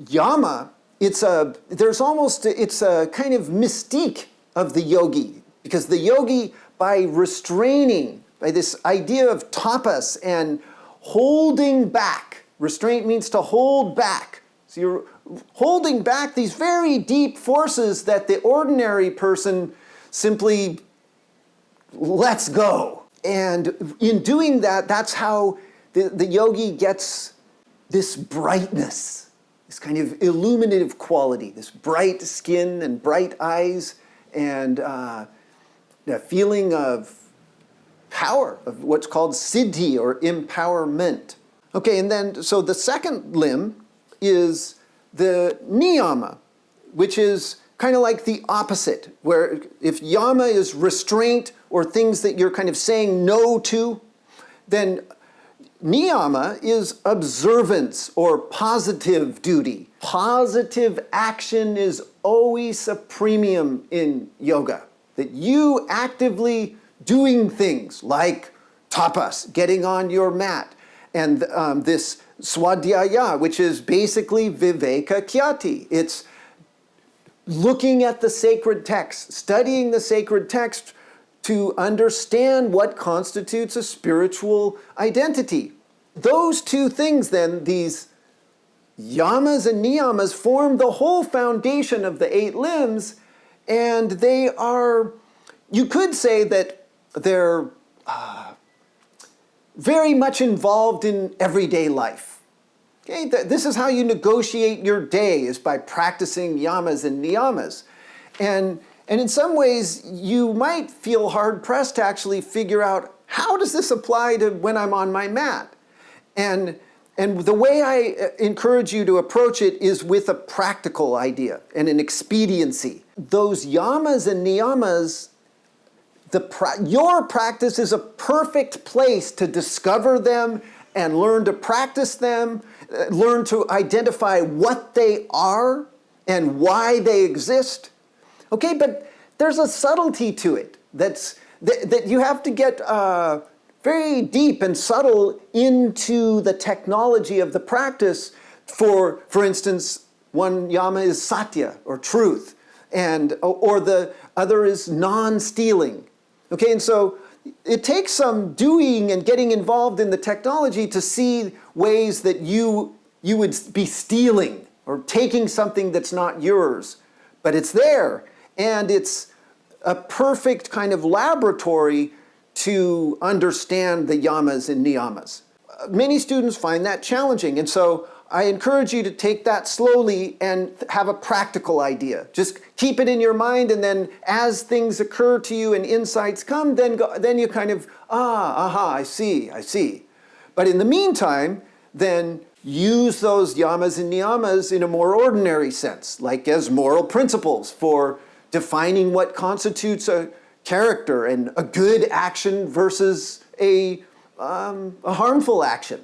Yama, it's a kind of mystique of the yogi, because the yogi, by restraining, by this idea of tapas and holding back, restraint means to hold back. So you're holding back these very deep forces that the ordinary person simply lets go. And in doing that, that's how the yogi gets this brightness, this kind of illuminative quality, this bright skin and bright eyes, and a feeling of power, of what's called siddhi, or empowerment. Okay, and then, so the second limb is the niyama, which is kind of like the opposite, where if yama is restraint or things that you're kind of saying no to, then niyama is observance or positive duty. Positive action is always a premium in yoga. That you actively doing things like tapas, getting on your mat, and this swadhyaya, which is basically viveka kyati. It's looking at the sacred text, studying the sacred text to understand what constitutes a spiritual identity. Those two things then, these yamas and niyamas, form the whole foundation of the 8 limbs, and they are, you could say that they're very much involved in everyday life. Okay? This is how you negotiate your day, is by practicing yamas and niyamas. And in some ways, you might feel hard-pressed to actually figure out, how does this apply to when I'm on my mat? And the way I encourage you to approach it is with a practical idea and an expediency. Those yamas and niyamas, your practice is a perfect place to discover them and learn to practice them, learn to identify what they are and why they exist. Okay, but there's a subtlety to it that you have to get very deep and subtle into the technology of the practice. For instance, one yama is Satya, or truth, or the other is non-stealing. Okay, and so it takes some doing and getting involved in the technology to see ways that you would be stealing or taking something that's not yours, but it's there, and it's a perfect kind of laboratory to understand the yamas and niyamas. Many students find that challenging, and so I encourage you to take that slowly and have a practical idea. Just keep it in your mind, and then as things occur to you and insights come, then you kind of, I see. But in the meantime, then use those yamas and niyamas in a more ordinary sense, like as moral principles for defining what constitutes a character and a good action versus a harmful action.